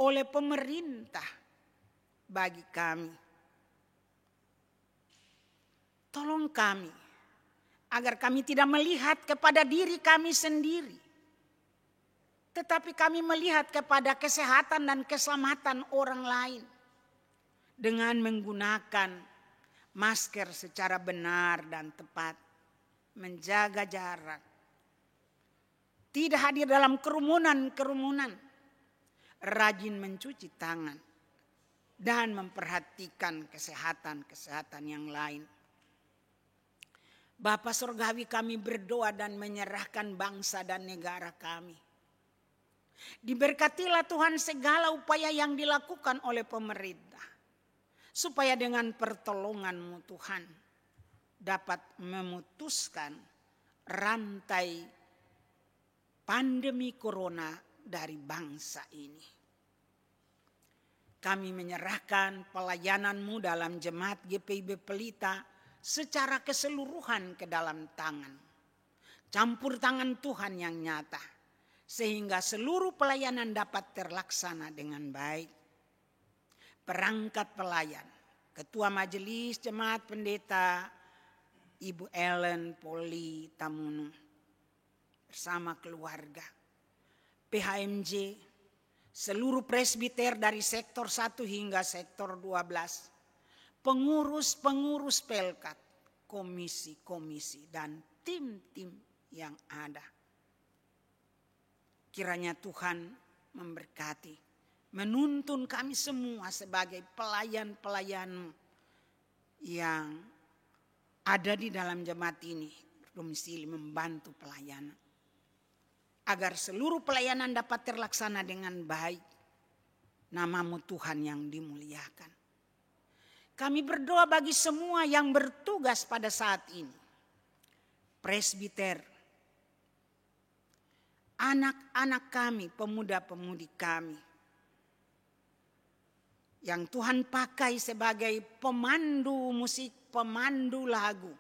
oleh pemerintah bagi kami. Tolong kami, agar kami tidak melihat kepada diri kami sendiri, tetapi kami melihat kepada kesehatan dan keselamatan orang lain dengan menggunakan masker secara benar dan tepat, menjaga jarak, tidak hadir dalam kerumunan-kerumunan, rajin mencuci tangan, dan memperhatikan kesehatan-kesehatan yang lain. Bapa Surgawi, kami berdoa dan menyerahkan bangsa dan negara kami. Diberkatilah Tuhan segala upaya yang dilakukan oleh pemerintah, supaya dengan pertolongan-Mu Tuhan dapat memutuskan rantai pandemi corona dari bangsa ini. Kami menyerahkan pelayanan-Mu dalam Jemaat GPIB Pelita secara keseluruhan ke dalam tangan, campur tangan Tuhan yang nyata, sehingga seluruh pelayanan dapat terlaksana dengan baik. Perangkat pelayan, Ketua Majelis Jemaat Pendeta Ibu Ellen Poli Tamuno bersama keluarga, PHMJ, seluruh presbiter dari sektor 1 hingga sektor 12, pengurus-pengurus Pelkat, komisi-komisi dan tim-tim yang ada. Kiranya Tuhan memberkati, menuntun kami semua sebagai pelayan-pelayan yang ada di dalam jemaat ini, berdomisili membantu pelayanan, agar seluruh pelayanan dapat terlaksana dengan baik. Nama-Mu Tuhan yang dimuliakan. Kami berdoa bagi semua yang bertugas pada saat ini, presbiter, anak-anak kami, pemuda-pemudi kami, yang Tuhan pakai sebagai pemandu musik, pemandu lagu,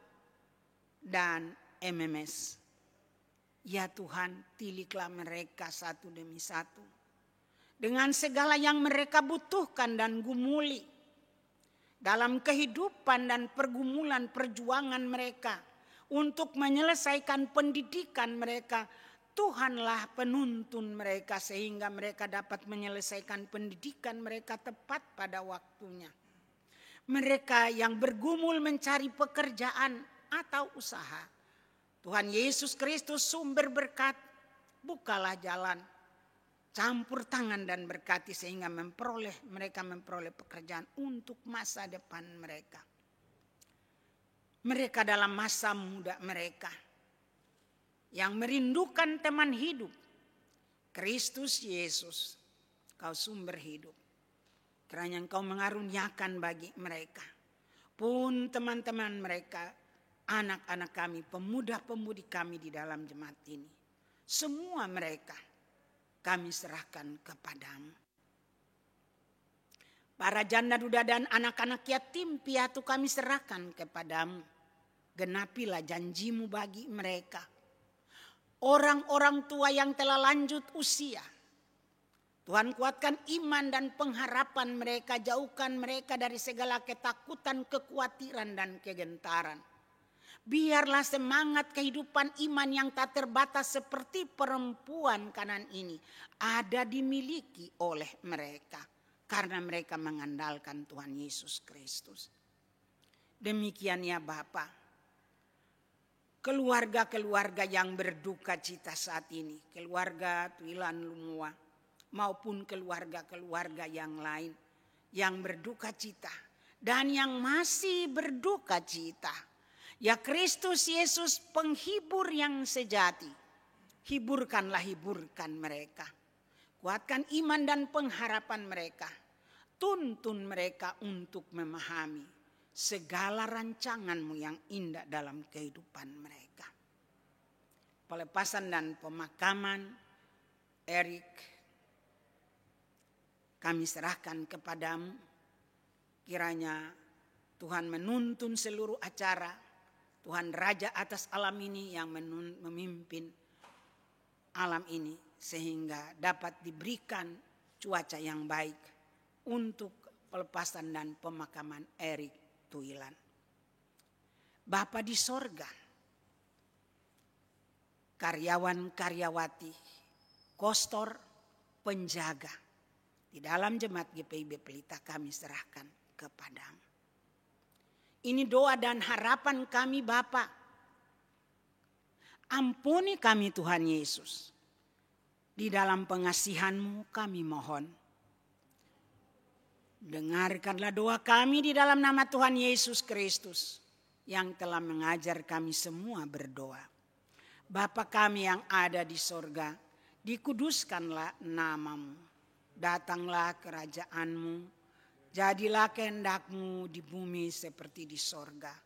dan MMS. Ya Tuhan, tiliklah mereka satu demi satu, dengan segala yang mereka butuhkan dan gumuli dalam kehidupan dan pergumulan perjuangan mereka untuk menyelesaikan pendidikan mereka. Tuhanlah penuntun mereka sehingga mereka dapat menyelesaikan pendidikan mereka tepat pada waktunya. Mereka yang bergumul mencari pekerjaan atau usaha, Tuhan Yesus Kristus sumber berkat, bukalah jalan, campur tangan dan berkati sehingga mereka memperoleh pekerjaan untuk masa depan mereka. Mereka dalam masa muda mereka yang merindukan teman hidup, Kristus Yesus, Kau sumber hidup. Kiranya Engkau mengaruniakan bagi mereka, pun teman-teman mereka, anak-anak kami, pemuda-pemudi kami di dalam jemaat ini. Semua mereka kami serahkan kepadamu. Para janda duda dan anak-anak yatim piatu kami serahkan kepadamu. Genapilah janji-Mu bagi mereka. Orang-orang tua yang telah lanjut usia, Tuhan kuatkan iman dan pengharapan mereka, jauhkan mereka dari segala ketakutan, kekhawatiran dan kegentaran. Biarlah semangat kehidupan iman yang tak terbatas seperti perempuan Kanan ini ada dimiliki oleh mereka. karena mereka mengandalkan Tuhan Yesus Kristus. Demikian ya Bapa, keluarga-keluarga yang berduka cita saat ini, keluarga Tuilan Lumua maupun keluarga-keluarga yang lain yang berduka cita dan yang masih berduka cita. Ya Kristus Yesus penghibur yang sejati, hiburkan mereka. Kuatkan iman dan pengharapan mereka. Tuntun mereka untuk memahami segala rancangan-Mu yang indah dalam kehidupan mereka. Pelepasan dan pemakaman Erik kami serahkan kepadamu. Kiranya Tuhan menuntun seluruh acara. Tuhan Raja atas alam ini yang memimpin alam ini. Sehingga dapat diberikan cuaca yang baik untuk pelepasan dan pemakaman Erik Tuilan. Bapa di sorga, karyawan-karyawati, kostor, penjaga, di dalam jemaat GPIB Pelita kami serahkan kepadamu. Ini doa dan harapan kami Bapa. Ampuni kami Tuhan Yesus. Di dalam pengasihan-Mu kami mohon. Dengarkanlah doa kami di dalam nama Tuhan Yesus Kristus yang telah mengajar kami semua berdoa. Bapa kami yang ada di sorga, dikuduskanlah nama-Mu. Datanglah kerajaan-Mu, jadilah kehendak-Mu di bumi seperti di sorga.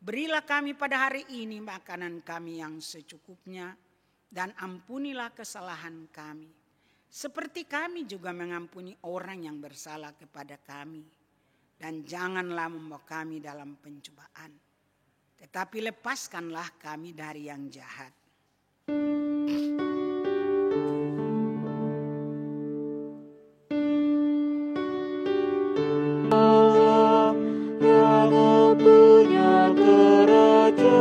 Berilah kami pada hari ini makanan kami yang secukupnya, dan ampunilah kesalahan kami, seperti kami juga mengampuni orang yang bersalah kepada kami. Dan janganlah membawa kami dalam pencobaan, tetapi lepaskanlah kami dari yang jahat. Allah yang mempunyai kerajaan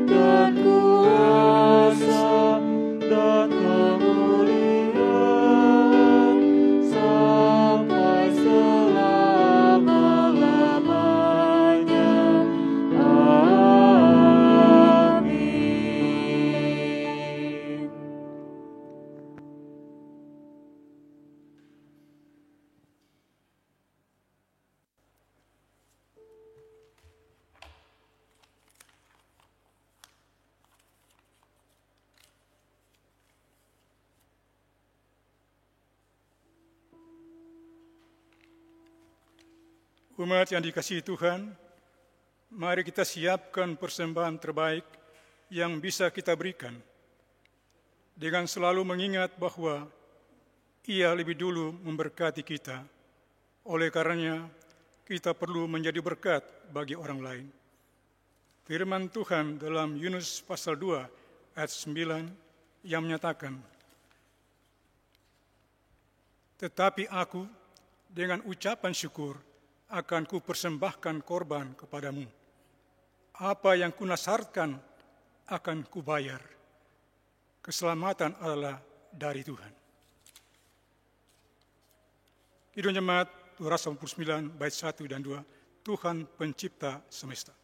dan kuasa dan kemuliaan sampai selama-lamanya. Amin. Umat yang dikasihi Tuhan, mari kita siapkan persembahan terbaik yang bisa kita berikan, dengan selalu mengingat bahwa Ia lebih dulu memberkati kita. Oleh karenanya, kita perlu menjadi berkat bagi orang lain. Firman Tuhan dalam Yunus pasal 2 ayat 9 yang menyatakan, "Tetapi aku dengan ucapan syukur akan kupersembahkan korban kepadamu. Apa yang kunasarkan akan kubayar. Keselamatan adalah dari Tuhan." Kidung Jemaat 289 bait 1 dan 2, Tuhan pencipta semesta.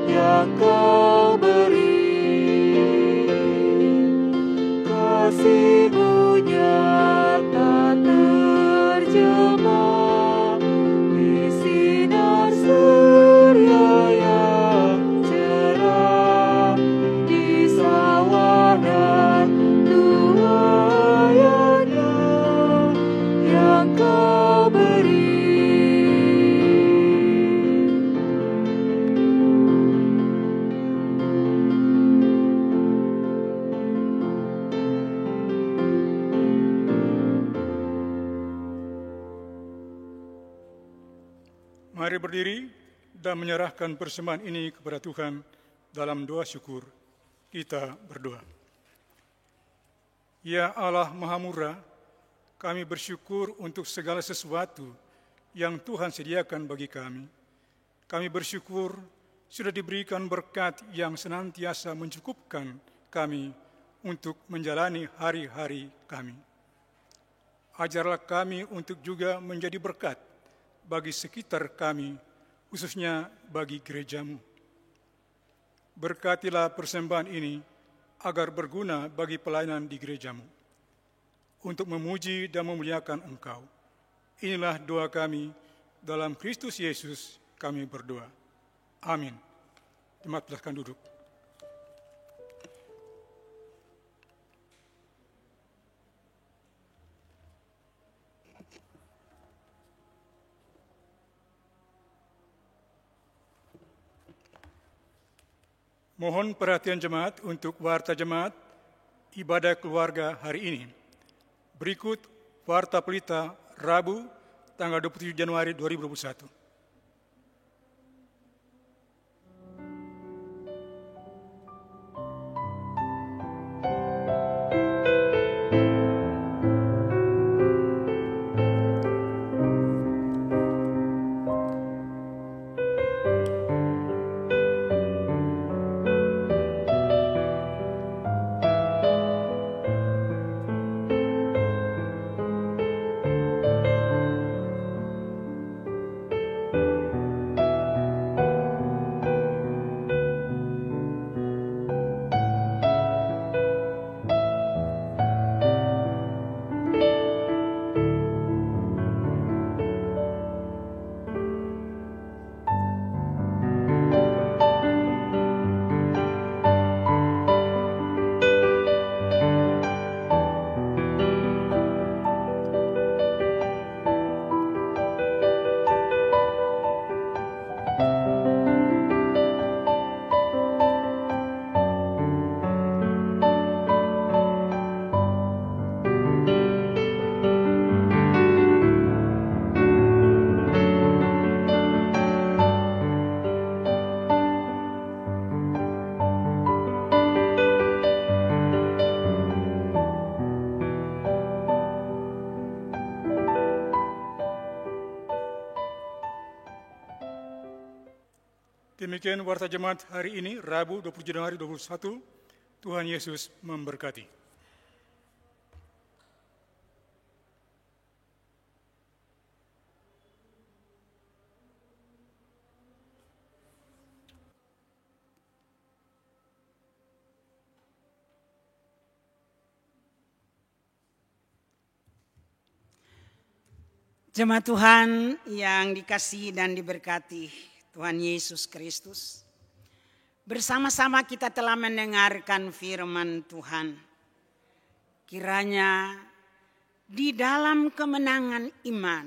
Yang Mari berdiri dan menyerahkan persembahan ini kepada Tuhan dalam doa syukur. Kita berdoa. Ya Allah Maha Murah, kami bersyukur untuk segala sesuatu yang Tuhan sediakan bagi kami. Kami bersyukur sudah diberikan berkat yang senantiasa mencukupkan kami untuk menjalani hari-hari kami. Ajarlah kami untuk juga menjadi berkat bagi sekitar kami, khususnya bagi gerejamu. Berkatilah persembahan ini agar berguna bagi pelayanan di gerejamu, untuk memuji dan memuliakan Engkau. Inilah doa kami, dalam Kristus Yesus kami berdoa. Amin. Jemaat silakan duduk. Mohon perhatian jemaat untuk warta jemaat ibadah keluarga hari ini. Berikut warta pelita Rabu tanggal 27 Januari 2021. Demikian warta jemaat hari ini, Rabu 20 Januari 2021. Tuhan Yesus memberkati. Jemaat Tuhan yang dikasihi dan diberkati Tuhan Yesus Kristus, bersama-sama kita telah mendengarkan firman Tuhan. Kiranya di dalam kemenangan iman,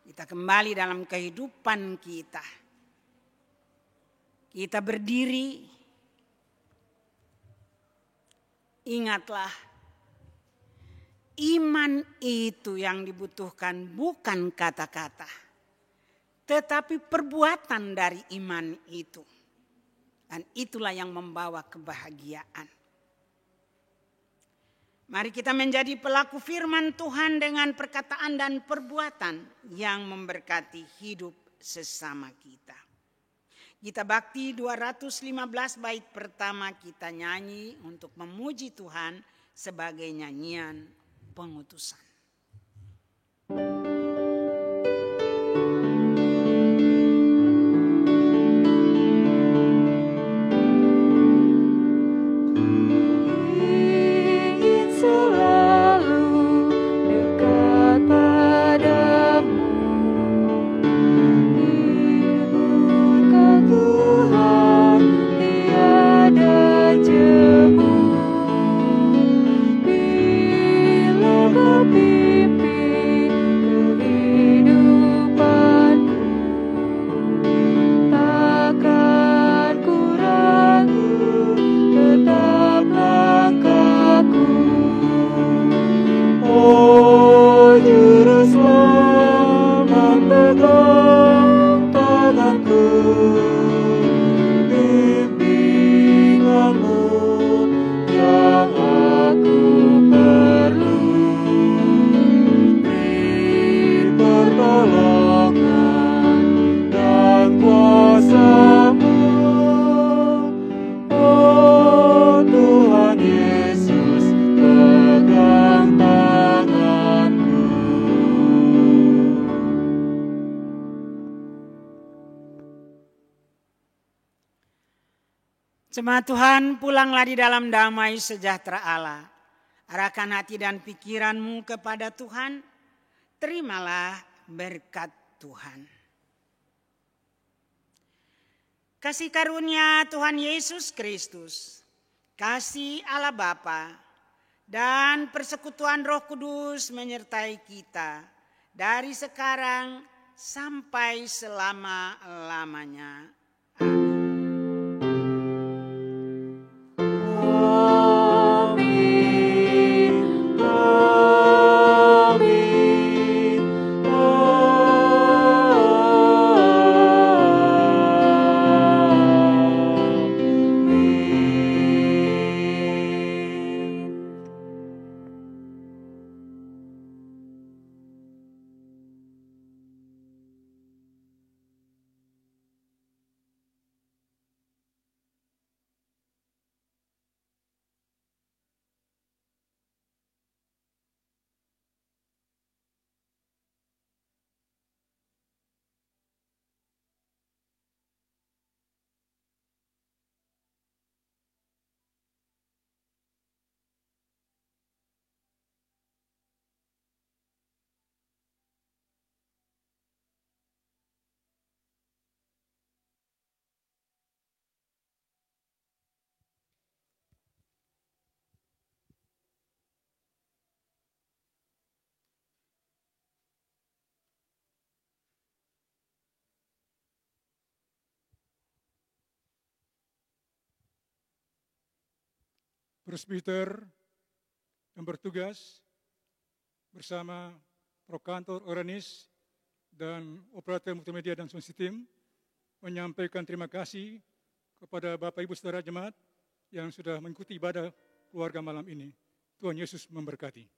kita kembali dalam kehidupan kita. Kita berdiri, ingatlah, iman itu yang dibutuhkan bukan kata-kata, tetapi perbuatan dari iman itu. Dan itulah yang membawa kebahagiaan. Mari kita menjadi pelaku firman Tuhan dengan perkataan dan perbuatan yang memberkati hidup sesama kita. Gita Bakti 215 bait pertama kita nyanyi untuk memuji Tuhan sebagai nyanyian pengutusan. Bila Jemaat Tuhan, pulanglah di dalam damai sejahtera Allah. Arahkan hati dan pikiranmu kepada Tuhan. Terimalah berkat Tuhan. Kasih karunia Tuhan Yesus Kristus, kasih Allah Bapa, dan persekutuan Roh Kudus menyertai kita dari sekarang sampai selama-lamanya. Amin. Amin. Amin. Presbiter yang bertugas bersama Prokantor Oranis dan operator multimedia dan sound system menyampaikan terima kasih kepada Bapak Ibu Saudara Jemaat yang sudah mengikuti ibadah keluarga malam ini. Tuhan Yesus memberkati.